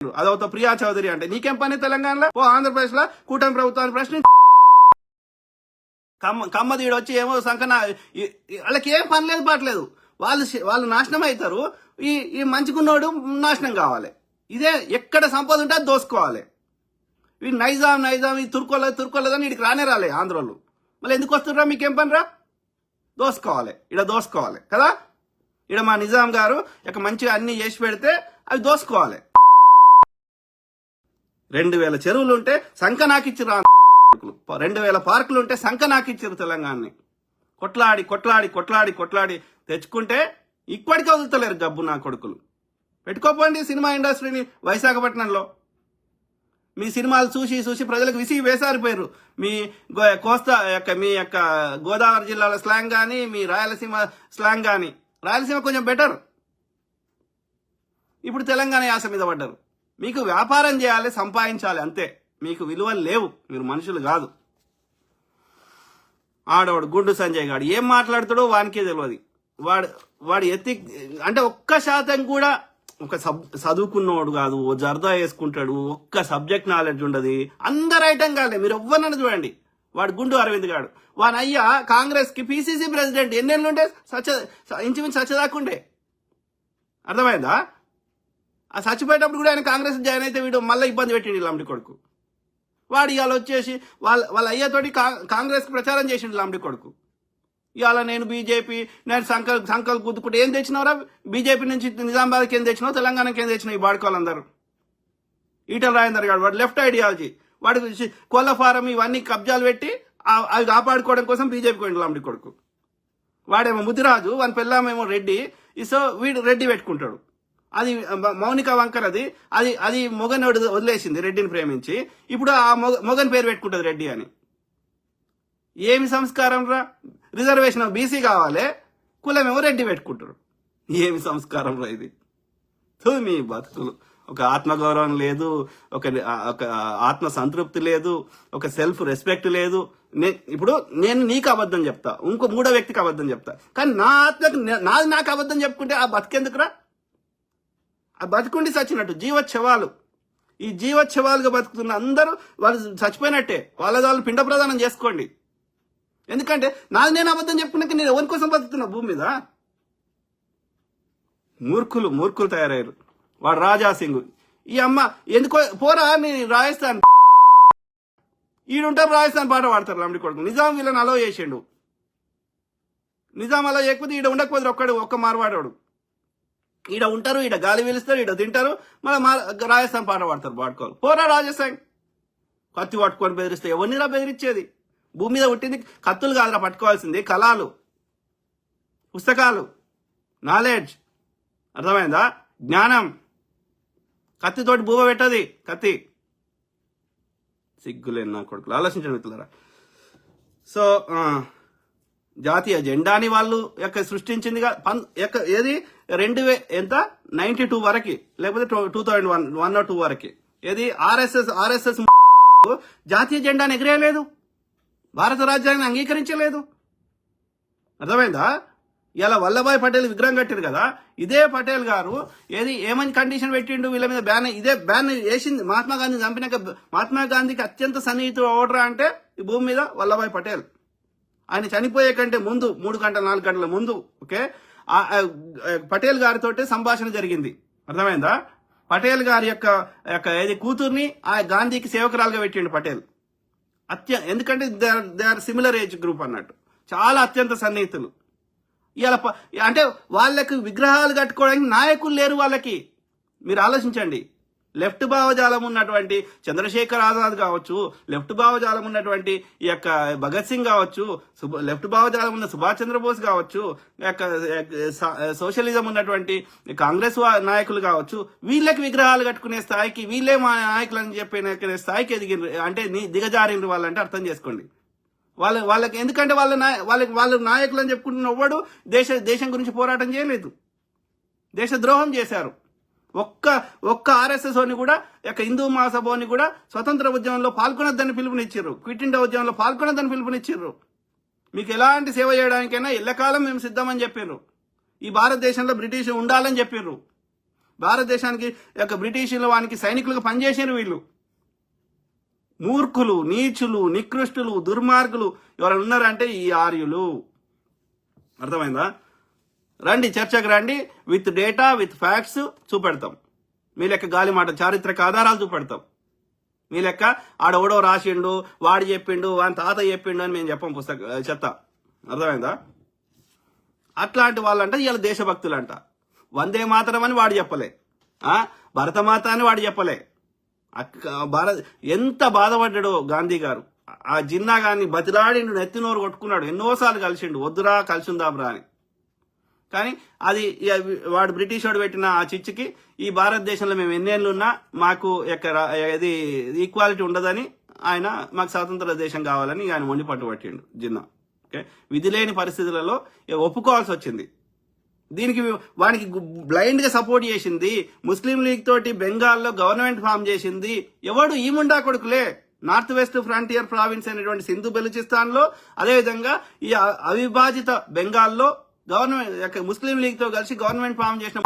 అదవుతా ప్రియా చౌదరి అంటే నీకేం పని తెలంగాణలో ఓ ఆంధ్రప్రదేశ్ లో కూటమి ప్రభుత్వాన్ని ప్రశ్న కమ్మదీడు వచ్చి ఏమో సంకన వాళ్ళకి ఏం పని లేదు పట్టలేదు. వాళ్ళు నాశనం అవుతారు. ఈ మంచిగున్నోడు నాశనం కావాలి. ఇదే ఎక్కడ సంపద ఉంటే అది దోసుకోవాలి. ఈ నైజాం ఈ తుర్కోలేదని వీడికి రాలే ఆంధ్రోళ్ళు. మళ్ళీ ఎందుకు వస్తుండ్రా? మీకేం పని రా? దోసుకోవాలి, ఇక్కడ దోసుకోవాలి కదా. ఇక్కడ మా నిజాం గారు ఇక మంచిగా అన్ని చేసి పెడితే అవి దోసుకోవాలి. 2000 చెరువులు ఉంటే సంఖ నాకిచ్చిర్రు, 2000 పార్కులు ఉంటే సంఖ నాకిచ్చిర్రు తెలంగాణని. కొట్లాడి తెచ్చుకుంటే ఇప్పటికే వదులుతలేరు జబ్బు నా కొడుకులు. పెట్టుకోపోండి సినిమా ఇండస్ట్రీని విశాఖపట్నంలో. మీ సినిమాలు చూసి ప్రజలకు విసిగి వేసారిపోయారు. మీ కోస్తా మీ యొక్క గోదావరి జిల్లాల స్లాంగ్ కానీ, మీ రాయలసీమ స్లాంగ్ కానీ. రాయలసీమ కొంచెం బెటర్. ఇప్పుడు తెలంగాణ యాస మీద పడ్డారు. మీకు వ్యాపారం చేయాలి, సంపాదించాలి, అంతే. మీకు విలువలు లేవు, మీరు మనుషులు కాదు. ఆడవాడు గుండు సంజయ్ గాడు ఏం మాట్లాడుతాడో వానికే తెలియదు. వాడు అంటే 1% కూడా ఒక చదువుకున్నవాడు కాదు. ఓ జర్దా వేసుకుంటాడు, ఒక్క సబ్జెక్ట్ నాలెడ్జ్ ఉండదు. అందరు ఐటం కాలే. మీరు ఎవ్వరన్నా చూడండి. వాడు గుండు అరవింద్ గాడు వాని అయ్యా కాంగ్రెస్ కి పిసిసి ప్రెసిడెంట్. ఎన్నేళ్ళుండే ఇంచుమించు చచ్చదాకుండే. అర్థమైందా? ఆ చచ్చిపోయేటప్పుడు కూడా ఆయన కాంగ్రెస్ జాయిన్ అయితే వీడు మళ్ళీ ఇబ్బంది పెట్టిండు లంబడి కొడుకు. వాడు ఇవాళ వచ్చేసి వాళ్ళ అయ్యతోటి కాంగ్రెస్ ప్రచారం చేసిండు లంబడి కొడుకు. ఇవాళ నేను బీజేపీ, నేను సంకల్ గుద్దుకుంటే ఏం తెచ్చినవరా? బీజేపీ నుంచి నిజామాబాద్కి ఏం తెచ్చినావు, తెలంగాణకి ఏం తెచ్చినావు? ఈ బాడుకోవాలందరూ ఈటల రాజేందర్ గారు వాడు లెఫ్ట్ ఐడియాలజీ. వాడి కోళ్ళ ఫారం ఇవన్నీ కబ్జాలు పెట్టి అవి కాపాడుకోవడం కోసం బీజేపీకి పోయిండు లంబడి కొడుకు. వాడేమో ముదిరాజు, వాని పెళ్ళామేమో రెడ్డి. సో వీడు రెడ్డి పెట్టుకుంటాడు. అది మౌనిక వంకర్. అది మొగన్ వదిలేసింది రెడ్డిని ప్రేమించి. ఇప్పుడు ఆ మొగన్ పేరు పెట్టుకుంటుంది రెడ్డి అని. ఏమి సంస్కారం రా? రిజర్వేషన్ బీసీ కావాలి, కులమేమో రెడ్డి పెట్టుకుంటారు. ఏమి సంస్కారం రా ఇది? మీ బతుకులు. ఒక ఆత్మగౌరవం లేదు, ఒక ఆత్మ సంతృప్తి లేదు, ఒక సెల్ఫ్ రెస్పెక్ట్ లేదు. ఇప్పుడు నేను నీకు అబద్ధం చెప్తా, ఇంకో మూడో వ్యక్తికి అబద్ధం చెప్తా. కానీ నా ఆత్మకు నాకు అబద్ధం చెప్పుకుంటే ఆ బతికెందుకురా? ఆ బతుకుండి చచ్చినట్టు జీవోత్సవాలు. ఈ జీవోత్సవాలుగా బతుకుతున్న అందరూ వాళ్ళు చచ్చిపోయినట్టే. వాళ్ళ పిండ ప్రదానం చేసుకోండి. ఎందుకంటే నాది నేను అబద్ధం చెప్పుకున్నాక నేను ఎవరి కోసం బతుకుతున్నా భూమి మీద? మూర్ఖులు తయారయ్యారు. వాడు రాజా సింగ్. ఈ అమ్మ ఎందుకో పోరా నీ రాజస్థాన్ ఈడుంటారు, రాజస్థాన్ పాట పాడతారు లంబడి కొడుకు. నిజాం వీళ్ళని అలో చేసిండు. నిజాం అలో చేయకపోతే ఈడ ఉండకపోతే ఒక్క మార్వాడాడు. ఈడ ఉంటారు, ఈడ గాలి పీలుస్తారు, ఈడ తింటారు, మళ్ళీ రాజస్థాన్ పాట పాడతారు పాడుకోవాలి. పోరా రాజస్థాన్. కత్తి పట్టుకొని బెదిరిస్తే ఎవరినిరా బెదిరించేది? భూమి మీద పుట్టింది కత్తులు కాదురా పట్టుకోవాల్సింది, కళలు, పుస్తకాలు, నాలెడ్జ్. అర్థమైందా? జ్ఞానం. కత్తితోటి భూమ పెట్టది కత్తి. సిగ్గులేని నా కొడుకులు. ఆలోచించండి మిత్రులారా. సో జాతీయ జెండాని వాళ్ళు సృష్టించిందిగా ఏది 92 వరకు, లేకపోతే 2001 వరకు. ఏది ఆర్ఎస్ఎస్ జాతీయ జెండాని ఎగిరేయలేదు, భారత రాజ్యాంగాన్ని అంగీకరించలేదు. అర్థమైందా? ఇలా వల్లభాయ్ పటేల్ విగ్రహం కట్టారు కదా, ఇదే పటేల్ గారు ఏమని కండిషన్ పెట్టిండు వీళ్ళ మీద? బ్యాన్ వేసింది. మహాత్మా గాంధీ చంపినాక మహాత్మా గాంధీకి అత్యంత సన్నిహితుడు ఓడరా అంటే ఈ భూమి మీద వల్లభాయ్ పటేల్. ఆయన చనిపోయే కంటే ముందు 3 గంటల 4 గంటల ముందు ఓకే పటేల్ గారితో సంభాషణ జరిగింది. అర్థమైందా? పటేల్ గారి యొక్క కూతుర్ని ఆ గాంధీకి సేవకురాలుగా పెట్టిండు పటేల్. ఎందుకంటే they are similar age group అన్నట్టు, చాలా అత్యంత సన్నిహితులు. ఇలా అంటే వాళ్ళకి విగ్రహాలు కట్టుకోవడానికి నాయకులు లేరు వాళ్ళకి. మీరు ఆలోచించండి. లెఫ్ట్ భావజాలం ఉన్నటువంటి చంద్రశేఖర్ ఆజాద్ కావచ్చు, లెఫ్ట్ భావజాలం ఉన్నటువంటి ఈ యొక్క భగత్ సింగ్ కావచ్చు, లెఫ్ట్ భావజాలం ఉన్న సుభాష్ చంద్రబోస్ కావచ్చు, సోషలిజం ఉన్నటువంటి కాంగ్రెస్ నాయకులు కావచ్చు, వీళ్ళకి విగ్రహాలు కట్టుకునే స్థాయికి, వీళ్ళే మా నాయకులు అని చెప్పిన స్థాయికి ఎదిగిన అంటే దిగజారిన వాళ్ళంటే అర్థం చేసుకోండి. వాళ్ళకి ఎందుకంటే వాళ్ళ నాయకులు అని చెప్పుకుంటున్న వాడు దేశం గురించి పోరాటం చేయలేదు, దేశ ద్రోహం చేశారు. ఒక్క ఆర్ఎస్ఎస్ అని కూడా హిందూ మహాసభని కూడా స్వతంత్ర ఉద్యమంలో పాల్గొనొద్దని పిలుపునిచ్చారు, క్విట్ ఇండియా ఉద్యమంలో పాల్గొనొద్దని పిలుపునిచ్చారు. మీకు ఎలాంటి సేవ చేయడానికైనా ఎల్లకాలం మేము సిద్ధమని చెప్పారు. ఈ భారతదేశంలో బ్రిటిష్ ఉండాలని చెప్పారు. భారతదేశానికి యొక్క బ్రిటిషుల వానికి సైనికులుగా పనిచేసారు వీళ్ళు. మూర్ఖులు, నీచులు, నికృష్టులు, దుర్మార్గులు ఎవరైనా ఉన్నారంటే ఈ ఆర్యులు. అర్థమైందా? రండి, చర్చకు రండి. విత్ డేటా, విత్ ఫ్యాక్ట్స్ చూపెడతాం. మీ లెక్క గాలి మాట, చారిత్రక ఆధారాలు చూపెడతాం. మీ లెక్క ఆడెవడో రాసిండు, వాడు చెప్పిండు, వాని తాత చెప్పిండు అని మేము చెప్పం చెత్త. అర్థమైందా? అట్లాంటి వాళ్ళంట ఇవాళ దేశభక్తులంట. వందే మాతరం అని వాడు చెప్పలే, భరతమాత అని వాడు చెప్పలే. ఎంత బాధపడ్డాడో గాంధీ గారు. ఆ జిన్నా గారిని బతిలాడిండు, నెత్తినోరు కొట్టుకున్నాడు, ఎన్నోసార్లు కలిసిండు, వద్దురా కలిసిందాంరా అని. కానీ అది వాడు బ్రిటిష్ వాడు పెట్టిన ఆ చిచ్చుకి ఈ భారతదేశంలో మేము ఎన్నేళ్ళున్నా మాకు ఇది ఈక్వాలిటీ ఉండదని ఆయన మాకు స్వాతంత్ర దేశం కావాలని ఆయన మొండి పట్టుబట్టిండు జిన్నా. ఓకే, విధి లేని పరిస్థితులలో ఒప్పుకోవాల్సి వచ్చింది. దీనికి వానికి బ్లైండ్ గా సపోర్ట్ చేసింది ముస్లిం లీగ్ తోటి బెంగాల్లో గవర్నమెంట్ ఫామ్ చేసింది ఎవడు? ఈ ముండా కొడుకులే. నార్త్ వెస్ట్ ఫ్రంటియర్ ప్రావిన్స్ అనేటువంటి సింధు బెలూచిస్తాన్ లో, అదేవిధంగా ఈ అవిభాజిత బెంగాల్లో గవర్నమెంట్ ముస్లిం లీగ్ తో కలిసి గవర్నమెంట్ ఫామ్ చేసిన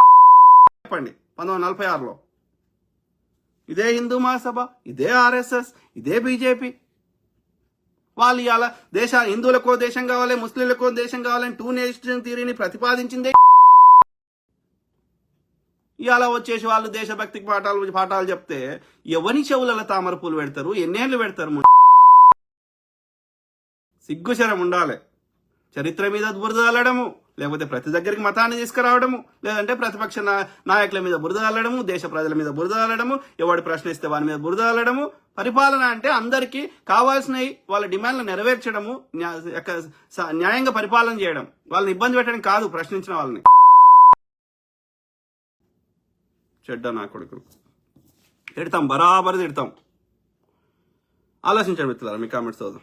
చెప్పండి 1946లో. ఇదే హిందూ మహాసభ, ఇదే ఆర్ఎస్ఎస్, ఇదే బీజేపీ. వాళ్ళు ఇవాళ హిందువులకో దేశం కావాలి, ముస్లింలకో దేశం కావాలని 2 నేషన్ థియరీని ప్రతిపాదించిందే. ఇవాళ వచ్చేసి వాళ్ళు దేశభక్తికి పాఠాలు చెప్తే ఎవరి చెవులలో తామర పూలు పెడతారు? ఎన్నేళ్ళు పెడతారు? సిగ్గుశరం ఉండాలి. చరిత్ర మీద బురద అల్లడము, లేకపోతే ప్రతి దగ్గరికి మతాన్ని తీసుకురావడము, లేదంటే ప్రతిపక్ష నాయకుల మీద బురద అల్లడము, దేశ ప్రజల మీద బురద అల్లడము, ఎవడు ప్రశ్నిస్తే వారి మీద బురద అల్లడము. పరిపాలన అంటే అందరికీ కావాల్సినవి వాళ్ళ డిమాండ్లు నెరవేర్చడము, న్యాయంగా పరిపాలన చేయడం, వాళ్ళని ఇబ్బంది పెట్టడం కాదు. ప్రశ్నించిన వాళ్ళని చెడ్డ నా కొడుకు తిడతాం, బరాబర్ తిడతాం. ఆలోచించండి మిత్రులారా, మీ కామెంట్స్ చదువు.